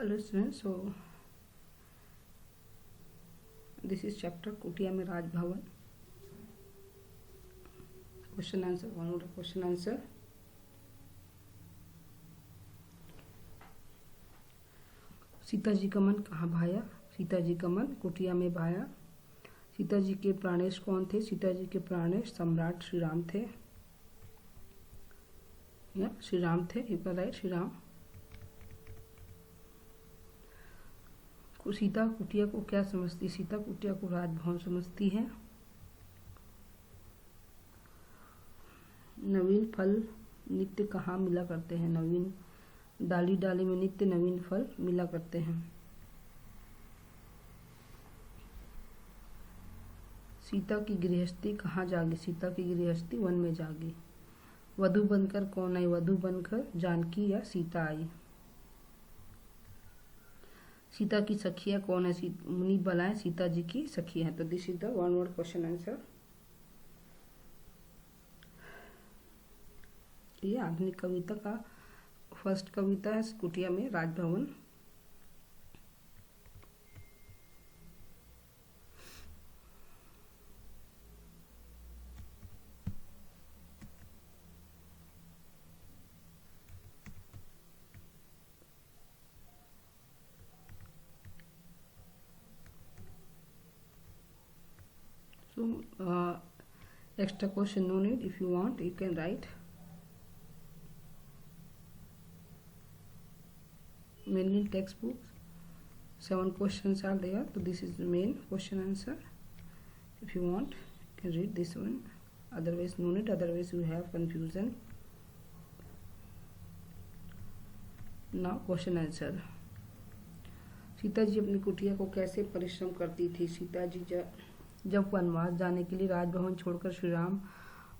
Hello students, so this is chapter कुटिया में Raj Bhavan. Question answer, one more question answer. Sita ji का मन कहाँ भाया? सीता जी का मन कुटिया में भाया. सीता जी के प्राणेश कौन थे? सीता जी के प्राणेश सम्राट श्री राम थे. या श्री राम थे, you can right Shri Ram. Sita कुटिया को क्या समझती? सीता कुटिया को राजभवन समझती है. नवीन फल नित्य कहाँ मिला करते हैं? नवीन डाली डाली में नित्य नवीन फल मिला करते हैं. सीता की गृहस्थी कहाँ जागी? सीता की गृहस्थी वन में जागी. वधु बनकर कौन आई? वधु बनकर जानकी या सीता आई. सीता की सखियाँ कौन है? मुनि बलाएं सीता जी की सखी हैं. तो this is the one word question answer. ये आधुनिक कविता का फर्स्ट कविता है कुटिया में Raj Bhavan. So extra question no need. If you want you can write. Mainly textbooks 7 questions are there, so this is the main question answer. If you want you can read this one, otherwise no need, otherwise you have confusion. Now question answer. Sita ji अपनी कुटिया को कैसे परिश्रम करती थी? सीता जी जब वनवास जाने के लिए राजभवन छोड़कर श्री राम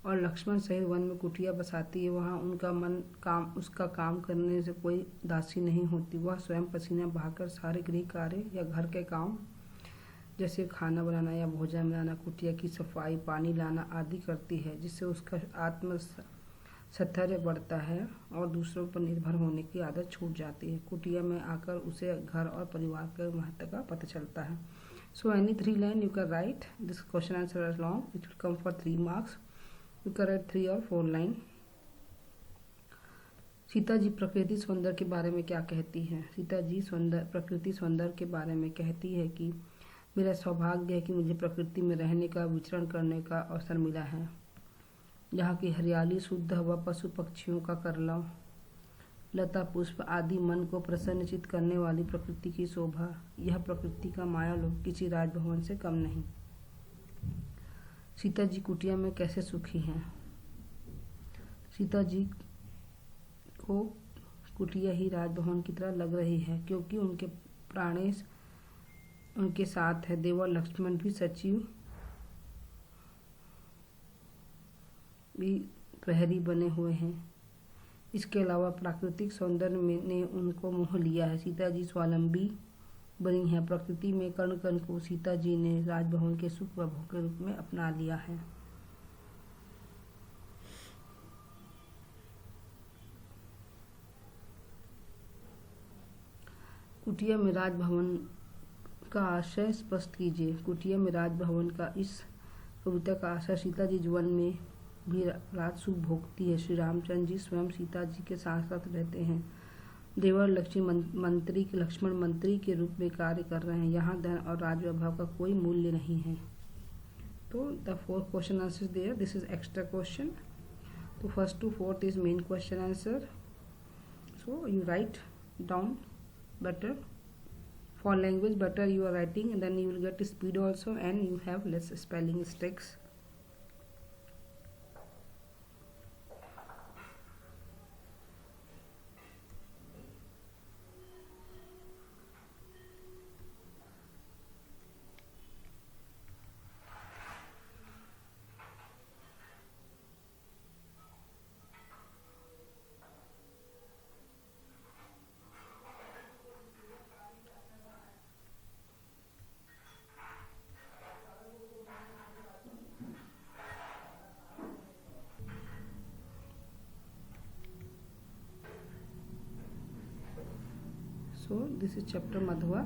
और लक्ष्मण सहित वन में कुटिया बसाती है, वहाँ उसका काम करने से कोई दासी नहीं होती. वह स्वयं पसीना बहाकर सारे गृह कार्य या घर के काम जैसे खाना बनाना या भोजन बनाना, कुटिया की सफाई, पानी लाना आदि करती है, जिससे उसका आत्मस्थैर्य बढ़ता है और दूसरों पर निर्भर होने की आदत छूट जाती है. कुटिया में आकर उसे घर और परिवार के महत्व का पता चलता है. So any 3 line you can write. This question answer is long. It will come for 3 marks. You can write 3 or 4 line. Sita ji प्रकृति सौंदर्य के बारे में क्या कहती हैं? सीता जी प्रकृति सौंदर्य के बारे में कहती है कि मेरा सौभाग्य है कि मुझे प्रकृति में रहने का, विचरण करने का अवसर मिला है. यहाँ की हरियाली, शुद्ध हवा, पशु पक्षियों का कलरव, लता पुष्प आदि मन को प्रसन्नचित करने वाली प्रकृति की शोभा, यह प्रकृति का माया लोक किसी राजभवन से कम नहीं. सीता जी कुटिया में कैसे सुखी हैं? सीता जी को कुटिया ही राजभवन की तरह लग रही है, क्योंकि उनके प्राणेश उनके साथ है. देवर लक्ष्मण भी सचिव भी प्रहरी बने हुए हैं. इसके अलावा प्राकृतिक सौंदर्य ने उनको मोह लिया है. सीता जी स्वावलंबी बनी है. प्रकृति में कण कण को सीता जी ने राजभवन के सुख व भोग के रूप में अपना लिया है. कुटिया में राजभवन का आशय स्पष्ट कीजिए. कुटिया में राजभवन का इस कविता का आशय सीता जी जीवन में भी राज सुख भोगती है. श्री रामचंद्र जी स्वयं सीता जी के साथ साथ रहते हैं. देवर लक्ष्मण मंत्री के रूप में कार्य कर रहे हैं. यहाँ धन और राजवैभव का कोई मूल्य नहीं है. तो the 4 question answer there. This is extra question. तो first to fourth is main question answer. So you write down better. For language better you are writing, and then you will get speed also, and you have less spelling mistakes. So this is chapter Madhua.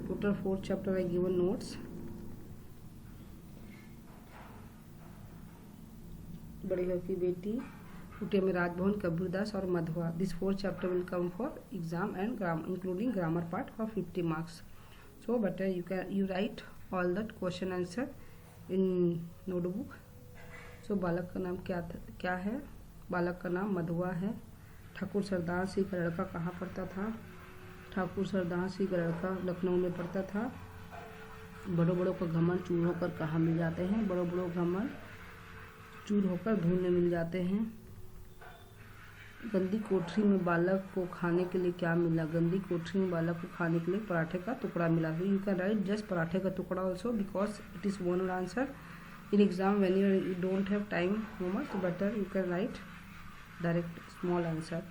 Total 4 chapter I given notes. बड़े घर की बेटी, कुटिया में राजभवन, कबीरदास और मधुआ. This 4 chapter will come for exam and grammar, including grammar part for 50 marks. So better you write all that question answer in notebook. So बालक का नाम क्या है? बालक का नाम मधुआ है. ठाकुर सरदार सिंह का लड़का कहाँ पढ़ता था? ठाकुर सरदार सिंह का लड़का लखनऊ में पढ़ता था. बड़ों बड़ों का घमंड चूर होकर कहाँ मिल जाते हैं? बड़ों बड़ों घमंड चूर होकर धूल में मिल जाते हैं. गंदी कोठरी में बालक को खाने के लिए क्या मिला? गंदी कोठरी में बालक को खाने के लिए पराठे का टुकड़ा मिला. यू कैन राइट जस्ट पराठे का टुकड़ा also because it is one word answer. In exam when you don't have time homework तो better you can write direct small answer.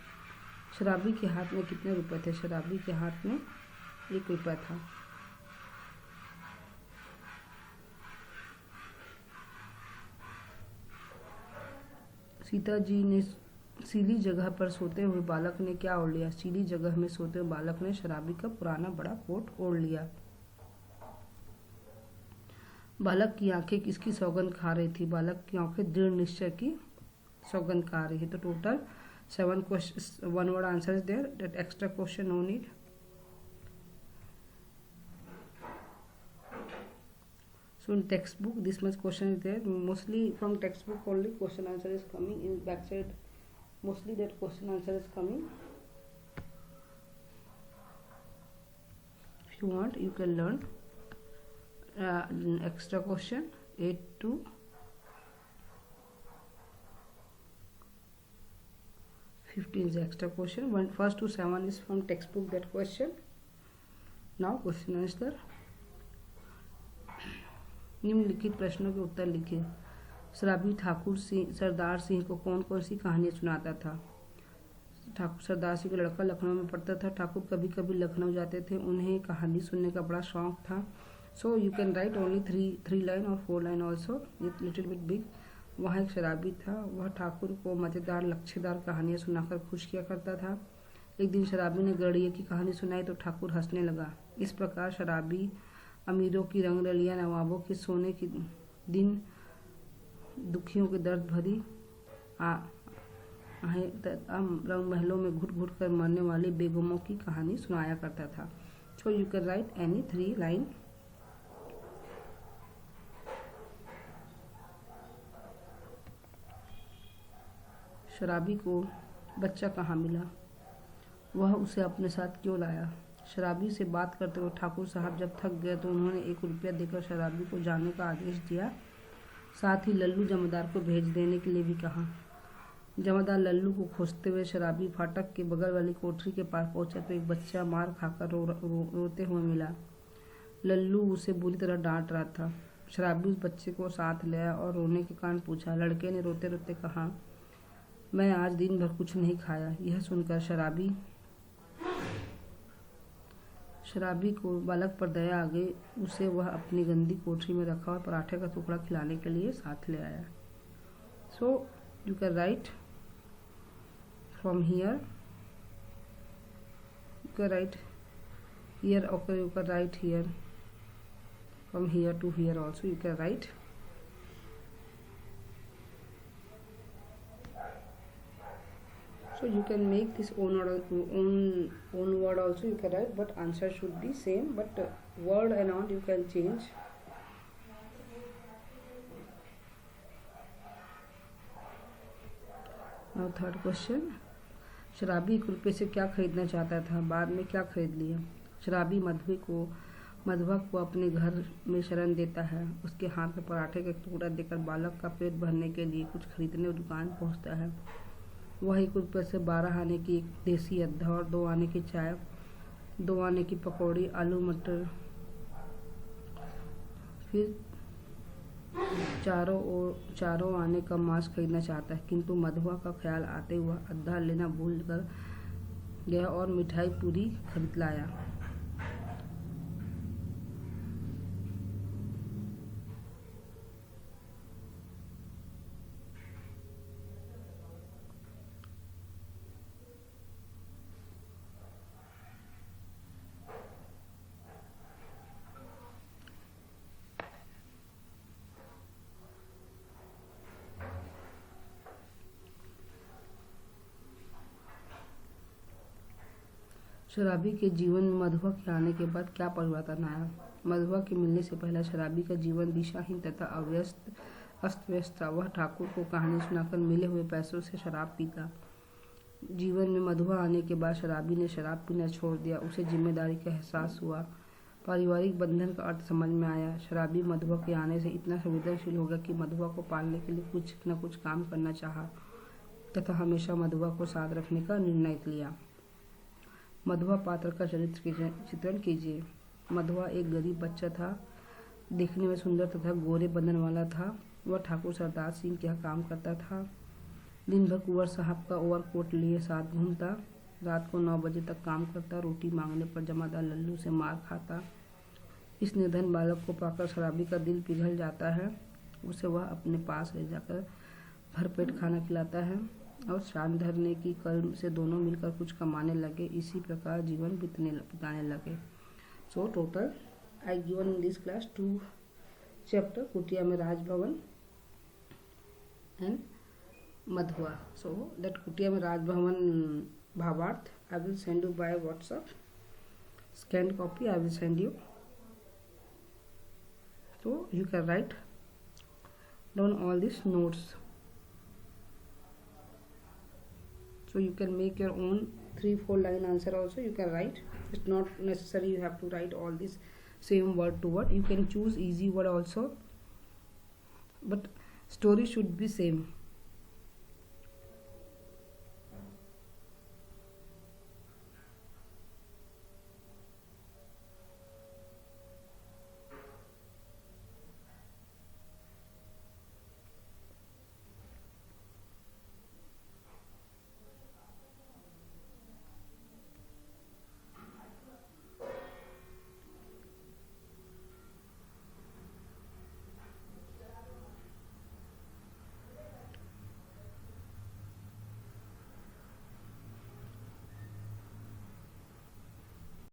शराबी के हाथ में कितने रुपए थे? शराबी के हाथ में 1 रुपया था. सीता जी ने सीली जगह पर सोते हुए बालक ने क्या ओढ़ लिया? सीली जगह में सोते हुए बालक ने शराबी का पुराना बड़ा कोट ओढ़ लिया. बालक की आंखें किसकी सौगंध खा रही थी? बालक की आंखें दृढ़ निश्चय की सौगंध खा रही है. तो total 7 question, 1 word answer is there. That extra question no need. So in textbook this much question is there. Mostly from textbook only question answer is coming. In backside mostly that question answer is coming. If you want you can learn extra question 8 to 15 is the extra question. 1 to 7 is from textbook that question. Now question answer. निम्नलिखित प्रश्नों के उत्तर लिखिए. शराबी ठाकुर सरदार सिंह को कौन कौन सी कहानियाँ सुनाता था? ठाकुर सरदार सिंह का लड़का लखनऊ में पढ़ता था. ठाकुर कभी कभी लखनऊ जाते थे. उन्हें कहानी सुनने का बड़ा शौक था. सो you can right only 3 line और 4 line also. It little bit big. वहाँ एक शराबी था. वह ठाकुर को मज़ेदार लच्छेदार कहानियाँ सुनाकर खुश किया करता था. एक दिन शराबी ने गड़िए की कहानी सुनाई तो ठाकुर हंसने लगा. इस प्रकार शराबी अमीरों की रंगरलियाँ, नवाबों के सोने के दिन, दुखियों के दर्द भरी रंग महलों में घुट घुट कर मरने वाली बेगमों की कहानी सुनाया करता था. सो you can right any 3 line. शराबी को बच्चा कहाँ मिला? वह उसे अपने साथ क्यों लाया? शराबी से बात करते हुए ठाकुर साहब जब थक गए तो उन्होंने 1 रुपया देकर शराबी को जाने का आदेश दिया. साथ ही लल्लू जमादार को भेज देने के लिए भी कहा. जमादार लल्लू को खोजते हुए शराबी फाटक के बगल वाली कोठरी के पास पहुंचा तो एक बच्चा मार खाकर रोते हुए मिला. लल्लू उसे बुरी तरह डांट रहा था. शराबी उस बच्चे को साथ ले आया और रोने के कारण पूछा. लड़के ने रोते रोते कहा, मैं आज दिन भर कुछ नहीं खाया. यह सुनकर शराबी को बालक पर दया आ गई. उसे वह अपनी गंदी कोठरी में रखा और पराठे का टुकड़ा खिलाने के लिए साथ ले आया. So you can write from here. You can write here. Okay you can write here. From here to here also you can write. So you can make this own word also you can write, but answer should be same, but word and all you can change. Now third question. शराबी 1 रुपये से क्या खरीदना चाहता था? बाद में क्या खरीद लिया? शराबी मधुआ को अपने घर में शरण देता है. उसके हाथ में पराठे का टुकड़ा देकर बालक का पेट भरने के लिए कुछ खरीदने दुकान पहुंचता है. वह 1 रुपये से 12 आने की एक देसी अद्धा और 2 आने की चाय, 2 आने की पकौड़ी, आलू मटर, फिर चारों आने का मांस खरीदना चाहता है. किंतु मधुआ का ख्याल आते हुआ अद्धा लेना भूल कर गया और मिठाई पूरी खरीद लाया. शराबी के जीवन में मधुआ के आने के बाद क्या परिवर्तन आया। मधुआ के मिलने से पहले शराबी का जीवन दिशाहीन तथा अस्त व्यस्त था। वह ठाकुर को कहानी सुनाकर मिले हुए पैसों से शराब पीता। जीवन में मधुआ आने के बाद शराबी ने शराब पीना छोड़ दिया। उसे जिम्मेदारी का एहसास हुआ। पारिवारिक बंधन का अर्थ समझ में आया। शराबी मधुआ के आने से इतना संवेदनशील हो गया कि मधुआ को पालने के लिए कुछ न कुछ काम करना चाहा तथा हमेशा मधुआ को साथ रखने का निर्णय लिया। मधुआ पात्र का चरित्र चित्रण कीजिए। मधुआ एक गरीब बच्चा था। देखने में सुंदर तथा गोरे बदन वाला था। वह ठाकुर सरदार सिंह के यहाँ काम करता था। दिन भर कुंवर साहब का ओवरकोट लिए साथ घूमता। रात को 9 बजे तक काम करता। रोटी मांगने पर जमादार लल्लू से मार खाता। इस निर्धन बालक को पाकर शराबी का दिल पिघल जाता है। उसे वह अपने पास ले जाकर भरपेट खाना खिलाता है और शान धरने की कर्म से दोनों मिलकर कुछ कमाने लगे। इसी प्रकार जीवन बिताने लगे। So total I given in this class 2 chapter, कुटिया में Raj Bhavan and Madhua. So that कुटिया में राजभवन भावार्थ I will send you by WhatsApp. Scanned copy I will send you. So you can write down all these notes. So you can make your own 3-4 line answer also you can write. It's not necessary you have to write all this same word to word. You can choose easy word also, but story should be same.